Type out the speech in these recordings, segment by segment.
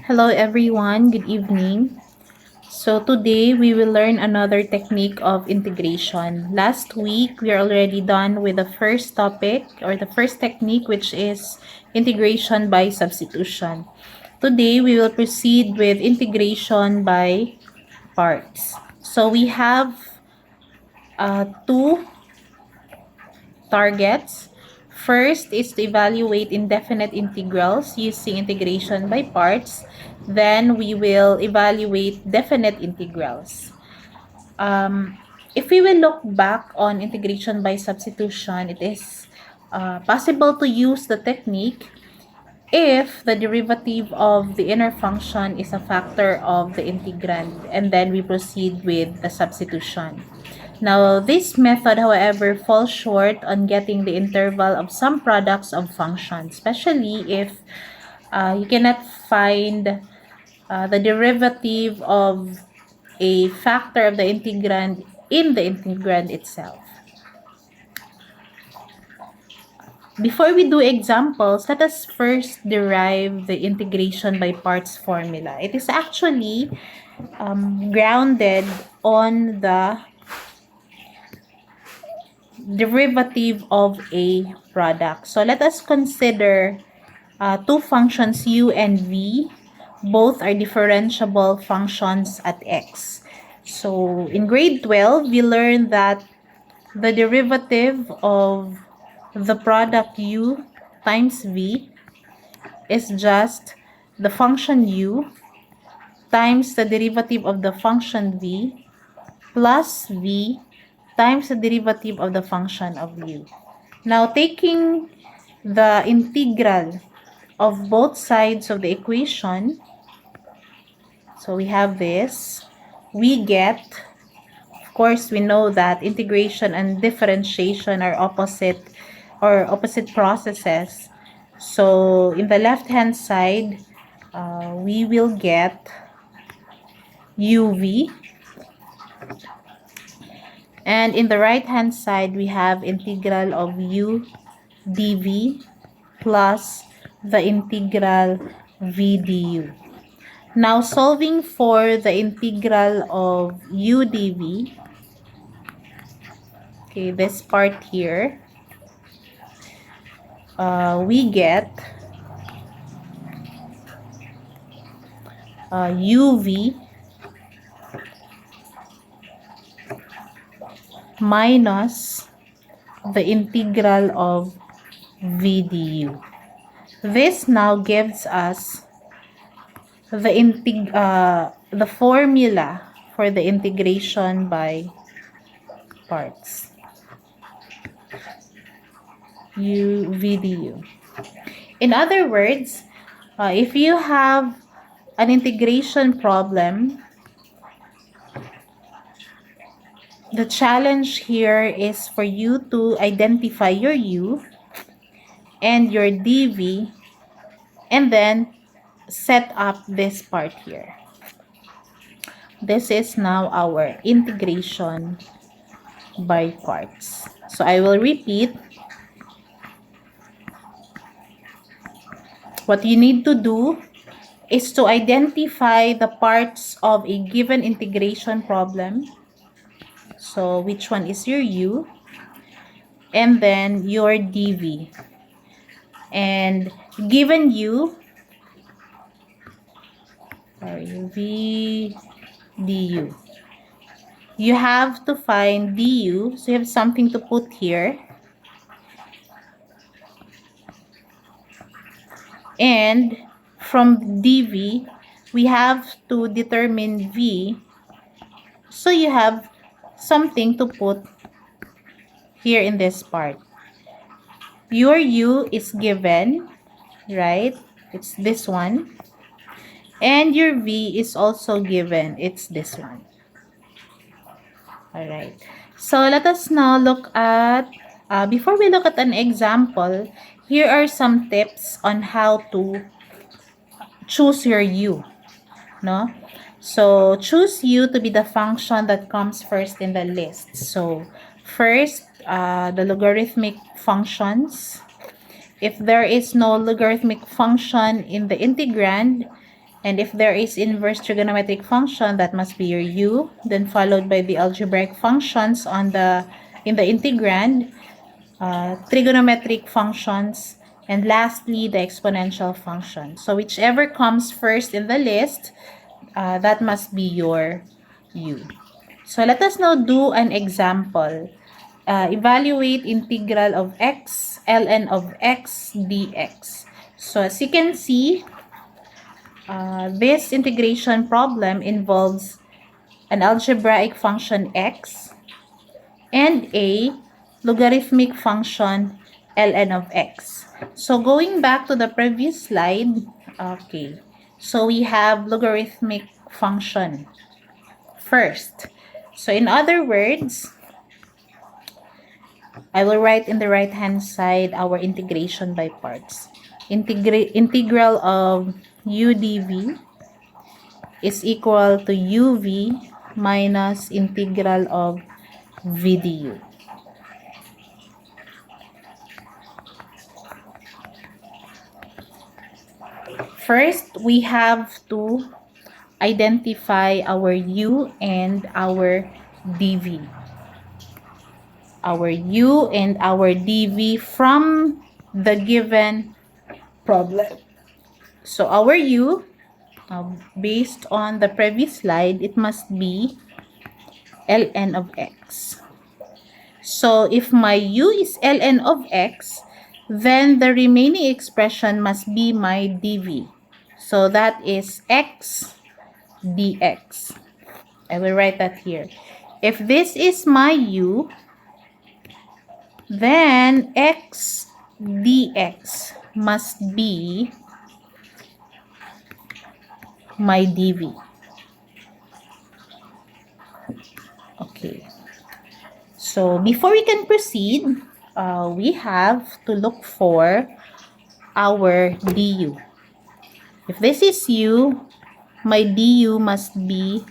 Hello everyone, good evening. So today we will learn another technique of integration. Last week we are already done with the first topic or the first technique, which is integration by substitution. Today we will proceed with integration by parts. So we have two targets. First is to evaluate indefinite integrals using integration by parts. Then we will evaluate definite integrals. If we will look back on integration by substitution, it is possible to use the technique if the derivative of the inner function is a factor of the integrand, and then we proceed with the substitution. Now, this method, however, falls short on getting the interval of some products of functions, especially if you cannot find the derivative of a factor of the integrand in the integrand itself. Before we do examples, let us first derive the integration by parts formula. It is actually grounded on the derivative of a product. So let us consider two functions u and v. Both are differentiable functions at x. So in grade 12, we learned that the derivative of the product u times v is just the function u times the derivative of the function v plus v times the derivative of the function of u. Now, taking the integral of both sides of the equation, so we have this, we get, of course, we know that integration and differentiation are opposite processes. So in the left hand side, we will get uv, and in the right hand side we have integral of u dv plus the integral v du. Now, solving for the integral of u dv, okay, this part here, we get uv minus the integral of v du. This now gives us the formula for the integration by parts, u v du. In other words, if you have an integration problem, the challenge here is for you to identify your u and your dv and then set up this part here. This is now our integration by parts. So I will repeat. What you need to do is to identify the parts of a given integration problem. So which one is your u, and then your dv. And given u, v du, you have to find du, so you have something to put here. And from dv, we have to determine v, so you have something to put here in this part. Your u is given, right? It's this one. And your v is also given. It's this one. Alright. So let us now look at, before we look at an example, here are some tips on how to choose your u. No? So choose u to be the function that comes first in the list. So first, the logarithmic functions. If there is no logarithmic function in the integrand, And if there is inverse trigonometric function, that must be your u, then followed by the algebraic functions in the integrand, trigonometric functions, and lastly, the exponential function. So whichever comes first in the list, that must be your u. So let us now do an example. Evaluate integral of x, ln of x dx. So as you can see, this integration problem involves an algebraic function x and a logarithmic function ln of x. So going back to the previous slide, okay, so we have logarithmic function first. So in other words, I will write in the right hand side our integration by parts. Integral of u dv is equal to uv minus integral of v du. First, we have to identify our u and our dv. Our u and our dv from the given problem. So our u, based on the previous slide, it must be ln of x. So if my u is ln of x, then the remaining expression must be my dv. So that is x dx. I will write that here. If this is my u, then x dx must be my dv. Okay. So before we can proceed, we have to look for our du. If this is u, my du must be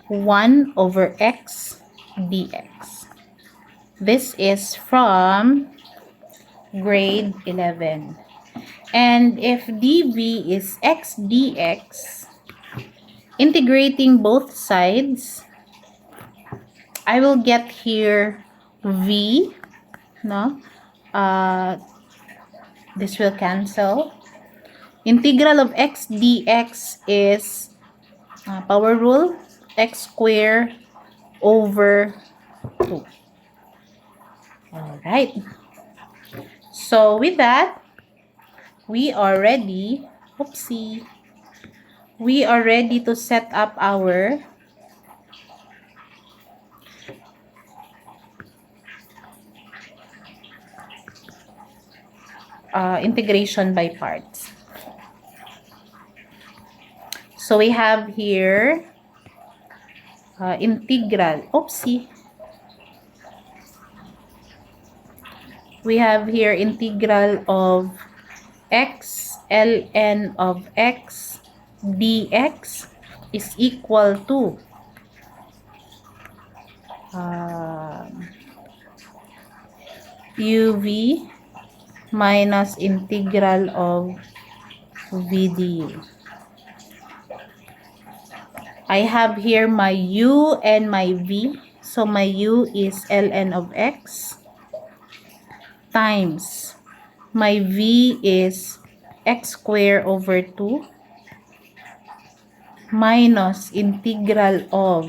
1 over x dx. This is from grade 11. And if dv is x dx, integrating both sides, I will get here v, no? This will cancel. Integral of x dx is power rule, x squared over 2. Alright. So with that, we are ready. Oopsie. We are ready to set up our integration by parts. So we have here integral. Oopsie. We have here integral of x ln of x dx is equal to uv minus integral of v du. I have here my u and my v. So my u is ln of x times my v is x squared over 2 minus integral of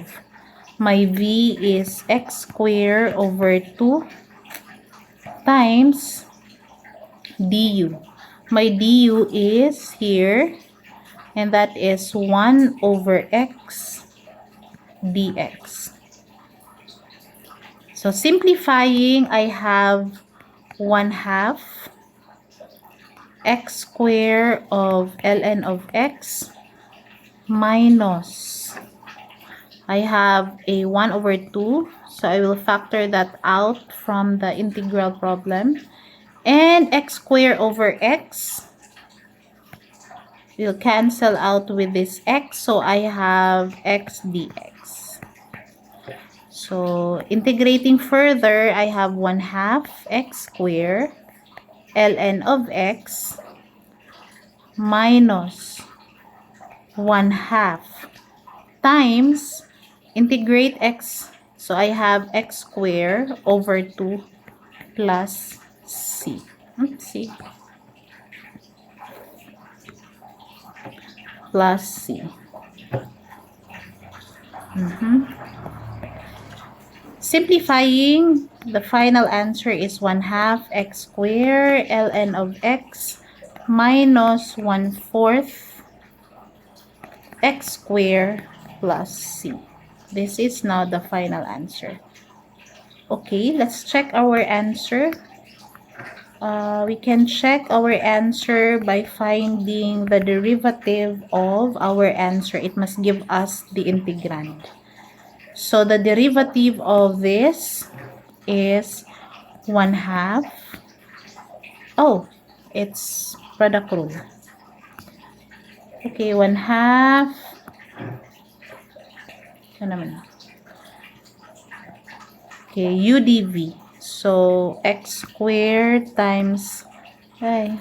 my v is x squared over 2 times du. My du is here, and that is 1 over x dx. So simplifying, I have 1/2 x squared of ln of x minus, I have a 1 over 2, so I will factor that out from the integral problem, and x squared over x will cancel out with this x, so I have x dx. So integrating further, I have 1/2 x squared ln of x minus 1/2 times integrate x. So I have x squared over 2 plus c. C plus c. Simplifying, the final answer is 1/2 x squared ln of x minus 1/4 x squared plus c. This is now the final answer. Okay, let's check our answer. We can check our answer by finding the derivative of our answer. It must give us the integrand. So the derivative of this is 1/2. Oh, it's product rule. Okay, 1/2. Ano naman? Okay, u dv. So, x squared times, ay,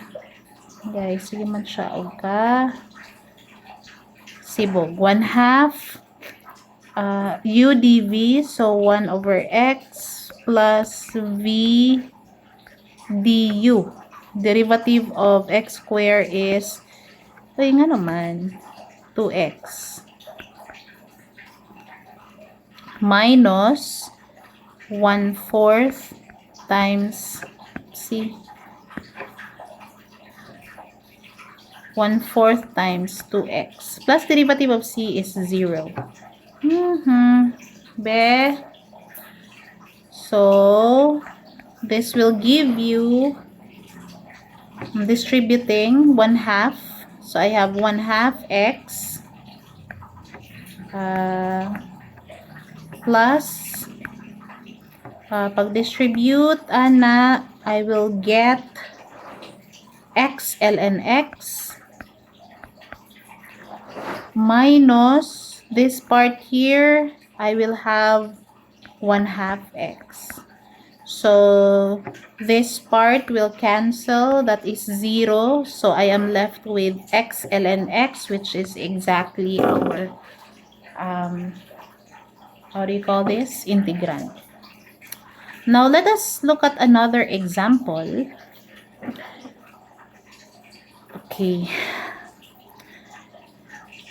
guys, sige man siya, ka, sibog, 1/2, u dv, so 1 over x plus v du. Derivative of x squared is, ay nga naman, 2x. Minus 1/4 times c. 1/4 times 2x. Plus derivative of c is 0. Be. So, this will give you, distributing 1/2. So, I have 1/2 x plus, pag-distribute, I will get x ln x minus this part here, I will have 1/2 x. So, this part will cancel, that is 0. So, I am left with x ln x, which is exactly our, how do you call this? Integrand. Now, let us look at another example. Okay.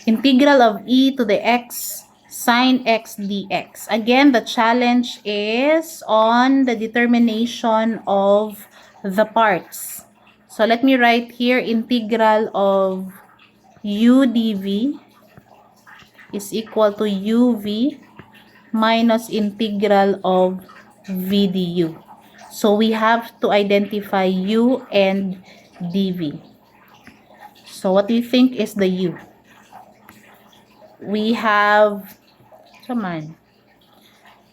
Integral of e to the x sine x dx. Again, the challenge is on the determination of the parts. So, let me write here, integral of u dv is equal to uv minus integral of v du. So, we have to identify u and dv. So, what do you think is the u? We have,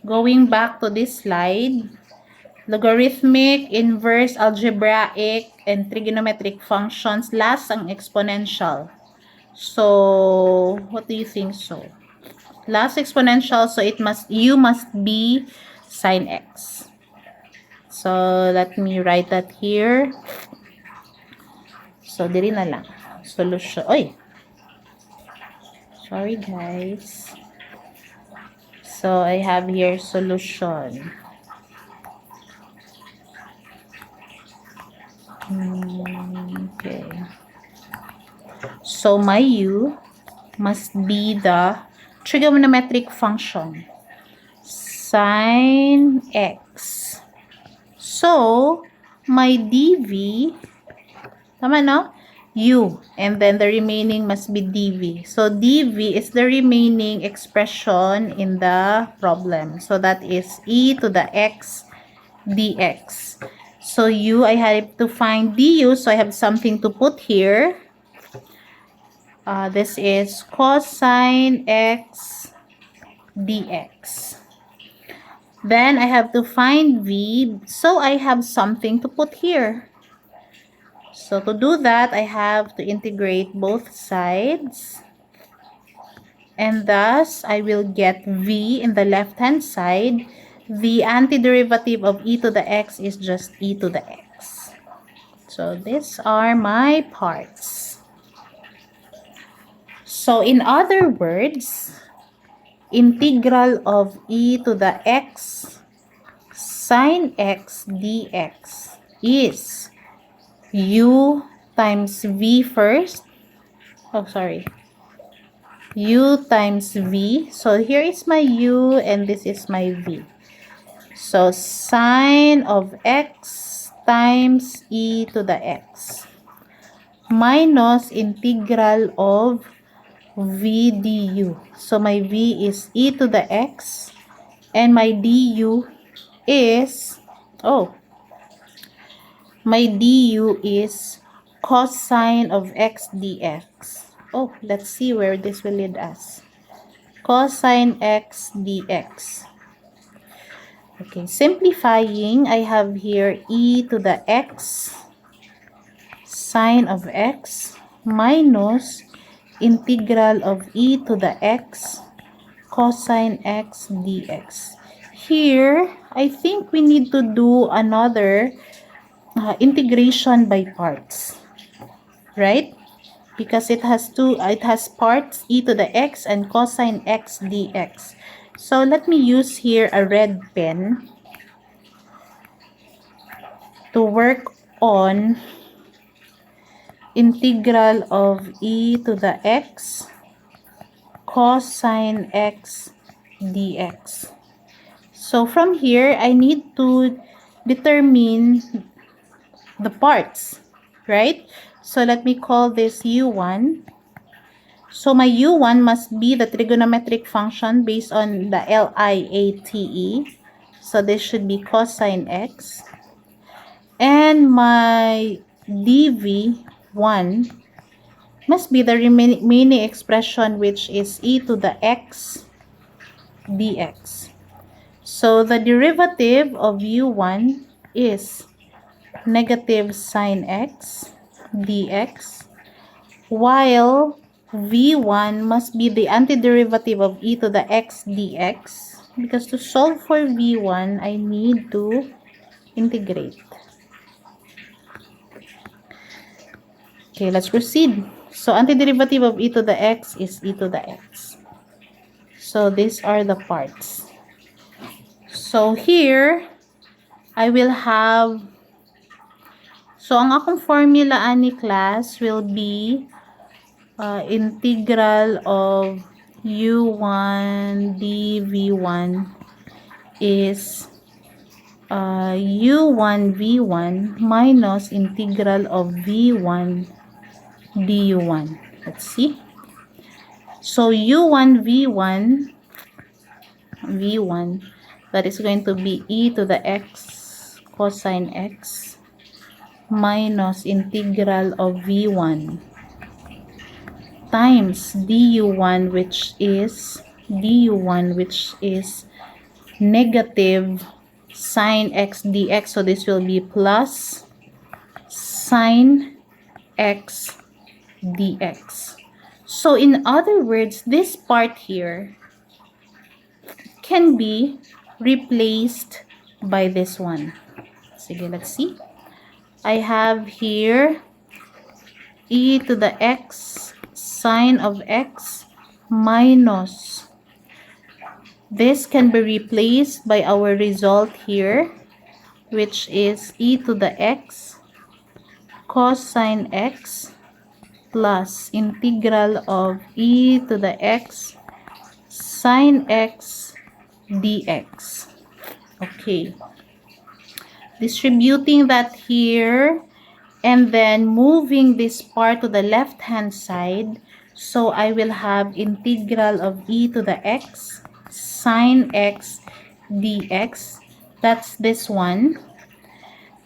going back to this slide, logarithmic, inverse, algebraic, and trigonometric functions. Last ang exponential. So, what do you think so? Last exponential, so u must be sine x. So, let me write that here. So, diri na lang. Solution. Oy! Sorry, guys. So, I have here solution. Okay. So, my u must be the trigonometric function. Sine x. So, my dv, tama no? U. And then the remaining must be dv. So, dv is the remaining expression in the problem. So, that is e to the x dx. So, u, I had to find du. So, I have something to put here. This is cosine x dx. Then, I have to find v. So, I have something to put here. So, to do that, I have to integrate both sides. And thus, I will get v in the left-hand side. The antiderivative of e to the x is just e to the x. So, these are my parts. So in other words, integral of e to the x sine x dx is u times v first. Oh, sorry. U times v. So here is my u and this is my v. So sine of x times e to the x minus integral of v du. So my v is e to the x and my du is, my du is cosine of x dx. Oh, let's see where this will lead us. Cosine x dx. Okay, simplifying, I have here e to the x sine of x minus integral of e to the x cosine x dx. Here, I think we need to do another integration by parts, right? Because it has parts e to the x and cosine x dx. So let me use here a red pen to work on integral of e to the x cosine x dx. So from here, I need to determine the parts, right? So let me call this u1. So my u1 must be the trigonometric function based on the LIATE. So this should be cosine x. And my dv1 must be the remaining expression, which is e to the x dx. So the derivative of u1 is negative sine x dx, while v1 must be the antiderivative of e to the x dx, because to solve for v1, I need to integrate. Okay, let's proceed. So antiderivative of e to the x is e to the x. So these are the parts. So here, I will have, so ang akong formula ani class will be integral of u1 dv1 is u1 v1 minus integral of v1 du1. Let's see. So u1 v1 that is going to be e to the x cosine x minus integral of v1 times du1, which is negative sine x dx. So this will be plus sine x dx. So in other words, this part here can be replaced by this one. Sige, let's see. I have here e to the x sine of x minus, this can be replaced by our result here, which is e to the x cosine x plus integral of e to the x sine x dx. Okay. Distributing that here and then moving this part to the left hand side. So I will have integral of e to the x sine x dx. That's this one.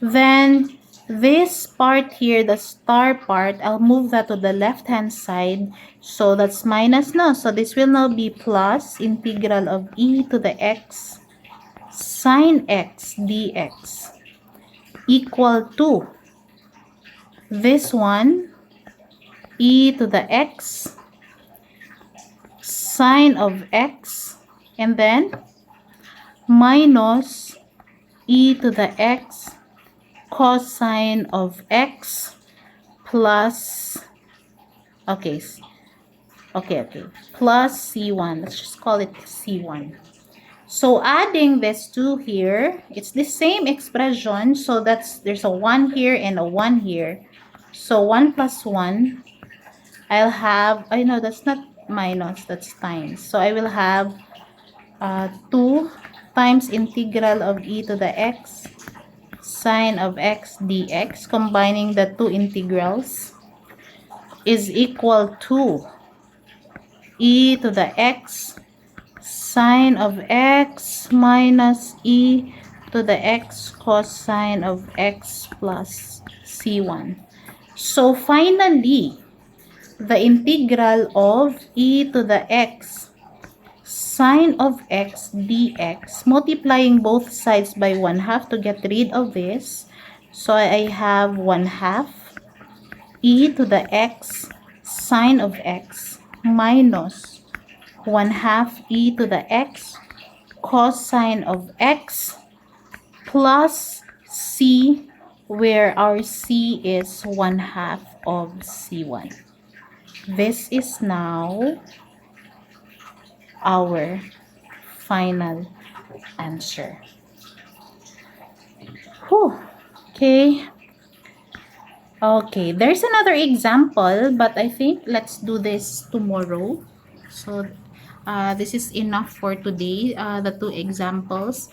Then this part here, the star part, I'll move that to the left hand side. So that's minus now. So this will now be plus integral of e to the x sine x dx equal to this one, e to the x sine of x, and then minus e to the x cosine of x plus, okay, Okay. Plus C1. Let's just call it C1. So adding this 2 here, it's the same expression. So there's a 1 here and a 1 here. So 1 plus 1, I'll have, I know that's not minus, that's times. So I will have 2 times integral of e to the x sine of x dx, combining the two integrals, is equal to e to the x sine of x minus e to the x cosine of x plus c1. So finally, the integral of e to the x sine of x dx, multiplying both sides by 1/2 to get rid of this. So I have 1/2 e to the x sine of x minus 1/2 e to the x cosine of x plus c, where our c is 1/2 of c1. This is now our final answer. Whew. Okay, there's another example, but I think let's do this tomorrow. So this is enough for today, the 2 examples.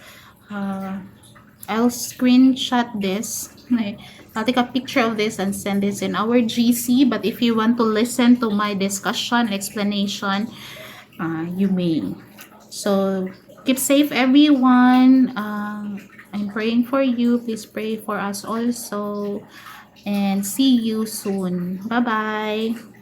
I'll screenshot this. I'll take a picture of this and send this in our GC, but if you want to listen to my discussion explanation, you may. So keep safe, everyone. I'm praying for you. Please pray for us also, and see you soon. Bye bye.